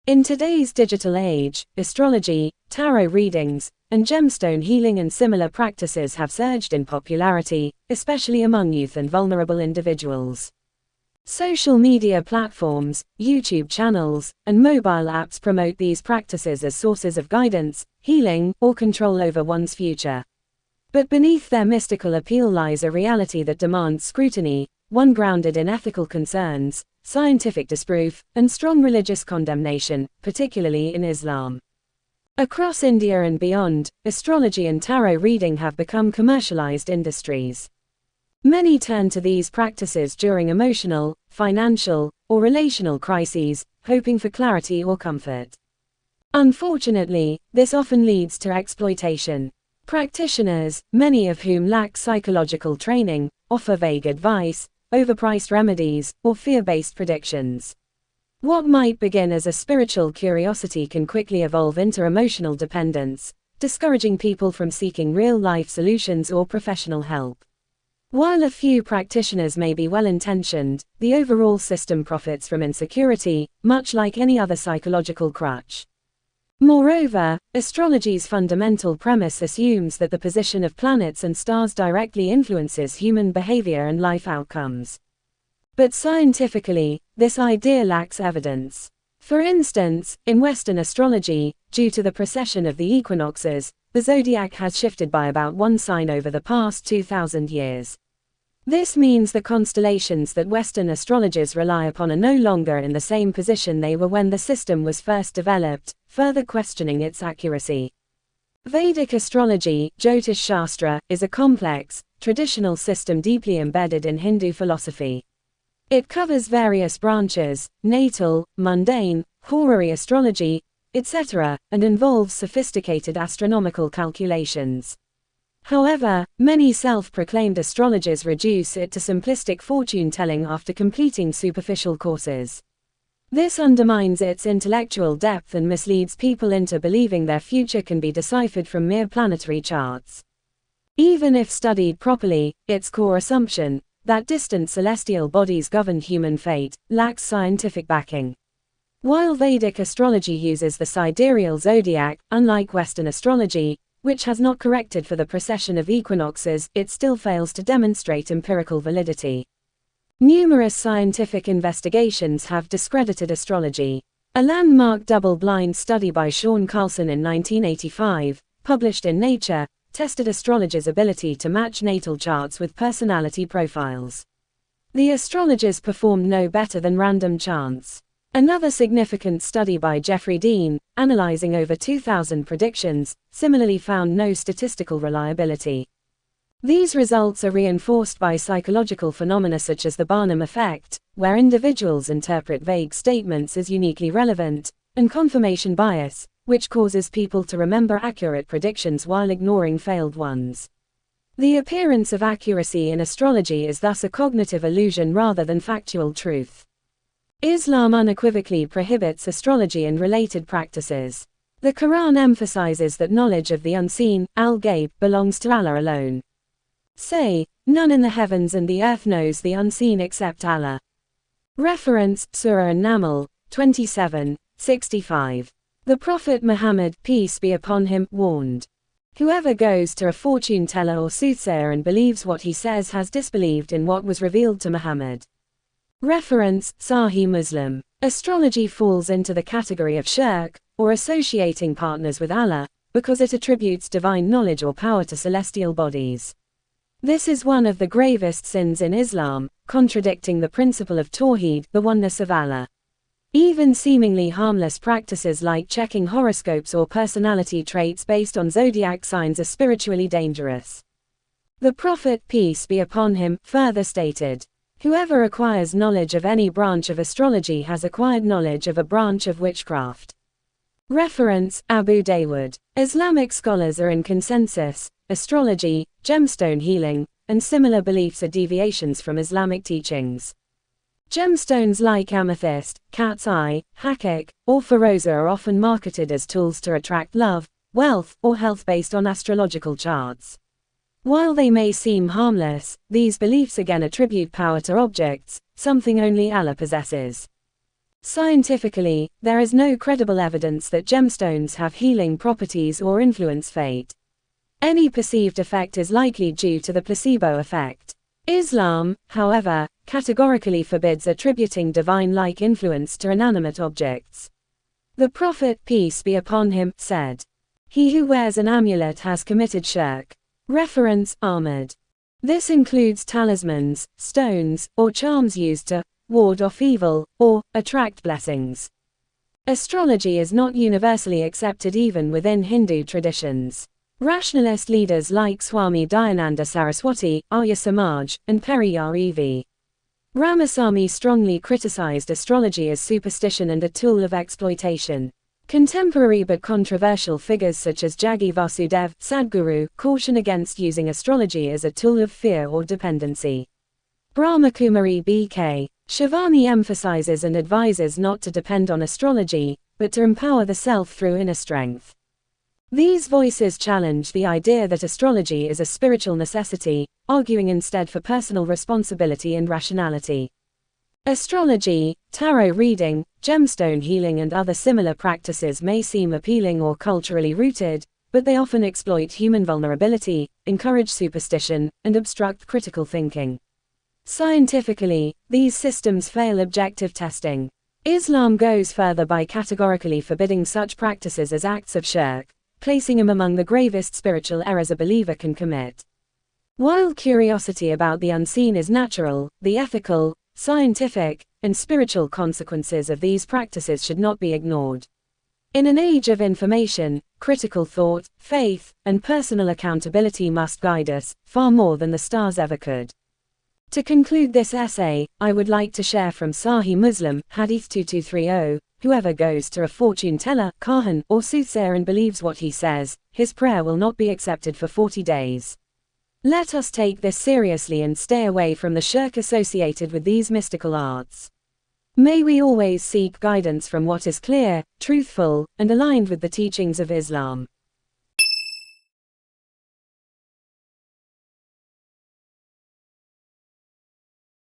In today's digital age, astrology, tarot readings, and gemstone healing and similar practices have surged in popularity, especially among youth and vulnerable individuals. Social media platforms, YouTube channels, and mobile apps promote these practices as sources of guidance, healing, or control over one's future. But beneath their mystical appeal lies a reality that demands scrutiny, one grounded in ethical concerns, scientific disproof, and strong religious condemnation, particularly in Islam. Across India and beyond, astrology and tarot reading have become commercialized industries. Many turn to these practices during emotional, financial, or relational crises, hoping for clarity or comfort. Unfortunately, this often leads to exploitation. Practitioners, many of whom lack psychological training, offer vague advice, overpriced remedies, or fear-based predictions. What might begin as a spiritual curiosity can quickly evolve into emotional dependence, discouraging people from seeking real-life solutions or professional help. While a few practitioners may be well-intentioned, the overall system profits from insecurity, much like any other psychological crutch. Moreover, astrology's fundamental premise assumes that the position of planets and stars directly influences human behavior and life outcomes. But scientifically, this idea lacks evidence. For instance, in Western astrology, due to the precession of the equinoxes, the zodiac has shifted by about one sign over the past 2,000 years. This means the constellations that Western astrologers rely upon are no longer in the same position they were when the system was first developed, further questioning its accuracy. Vedic astrology, Jyotish Shastra, is a complex, traditional system deeply embedded in Hindu philosophy. It covers various branches, natal, mundane, horary astrology, etc., and involves sophisticated astronomical calculations. However, many self-proclaimed astrologers reduce it to simplistic fortune-telling after completing superficial courses. This undermines its intellectual depth and misleads people into believing their future can be deciphered from mere planetary charts. Even if studied properly, its core assumption, that distant celestial bodies govern human fate, lacks scientific backing. While Vedic astrology uses the sidereal zodiac, unlike Western astrology, which has not corrected for the precession of equinoxes, it still fails to demonstrate empirical validity. Numerous scientific investigations have discredited astrology. A landmark double-blind study by Sean Carlson in 1985, published in Nature, tested astrologers' ability to match natal charts with personality profiles. The astrologers performed no better than random chance. Another significant study by Jeffrey Deen, analyzing over 2,000 predictions, similarly found no statistical reliability. These results are reinforced by psychological phenomena such as the Barnum effect, where individuals interpret vague statements as uniquely relevant, and confirmation bias, which causes people to remember accurate predictions while ignoring failed ones. The appearance of accuracy in astrology is thus a cognitive illusion rather than factual truth. Islam unequivocally prohibits astrology and related practices. The Quran emphasizes that knowledge of the unseen, al-Ghaib, belongs to Allah alone. Say, none in the heavens and the earth knows the unseen except Allah. Reference, Surah An-Naml, 27:65. The Prophet Muhammad, peace be upon him, warned, "Whoever goes to a fortune teller or soothsayer and believes what he says has disbelieved in what was revealed to Muhammad." Reference, Sahih Muslim. Astrology falls into the category of shirk, or associating partners with Allah, because it attributes divine knowledge or power to celestial bodies. This is one of the gravest sins in Islam, contradicting the principle of Tawheed, the oneness of Allah. Even seemingly harmless practices like checking horoscopes or personality traits based on zodiac signs are spiritually dangerous. The Prophet, peace be upon him, further stated, "Whoever acquires knowledge of any branch of astrology has acquired knowledge of a branch of witchcraft." Reference, Abu Dawood. Islamic scholars are in consensus, astrology, gemstone healing, and similar beliefs are deviations from Islamic teachings. Gemstones like amethyst, cat's eye, hakik, or feroza are often marketed as tools to attract love, wealth, or health based on astrological charts. While they may seem harmless, these beliefs again attribute power to objects, something only Allah possesses. Scientifically, there is no credible evidence that gemstones have healing properties or influence fate. Any perceived effect is likely due to the placebo effect. Islam, however, categorically forbids attributing divine-like influence to inanimate objects. The Prophet, peace be upon him, said, "He who wears an amulet has committed shirk." Reference, Ahmad. This includes talismans, stones, or charms used to ward off evil, or attract blessings. Astrology is not universally accepted even within Hindu traditions. Rationalist leaders like Swami Dayananda Saraswati, Arya Samaj, and Periyar E.V. Ramasamy strongly criticized astrology as superstition and a tool of exploitation. Contemporary but controversial figures such as Jaggi Vasudev, Sadhguru, caution against using astrology as a tool of fear or dependency. Brahmakumari B.K. Shivani emphasizes and advises not to depend on astrology, but to empower the self through inner strength. These voices challenge the idea that astrology is a spiritual necessity, arguing instead for personal responsibility and rationality. Astrology, tarot reading, gemstone healing and other similar practices may seem appealing or culturally rooted, but they often exploit human vulnerability, encourage superstition, and obstruct critical thinking. Scientifically, these systems fail objective testing. Islam goes further by categorically forbidding such practices as acts of shirk, placing them among the gravest spiritual errors a believer can commit. While curiosity about the unseen is natural, the ethical, scientific, and spiritual consequences of these practices should not be ignored. In an age of information, critical thought, faith, and personal accountability must guide us, far more than the stars ever could. To conclude this essay, I would like to share from Sahih Muslim, Hadith 2230, whoever goes to a fortune teller, kahan, or soothsayer and believes what he says, his prayer will not be accepted for 40 days. Let us take this seriously and stay away from the shirk associated with these mystical arts. May we always seek guidance from what is clear, truthful, and aligned with the teachings of Islam.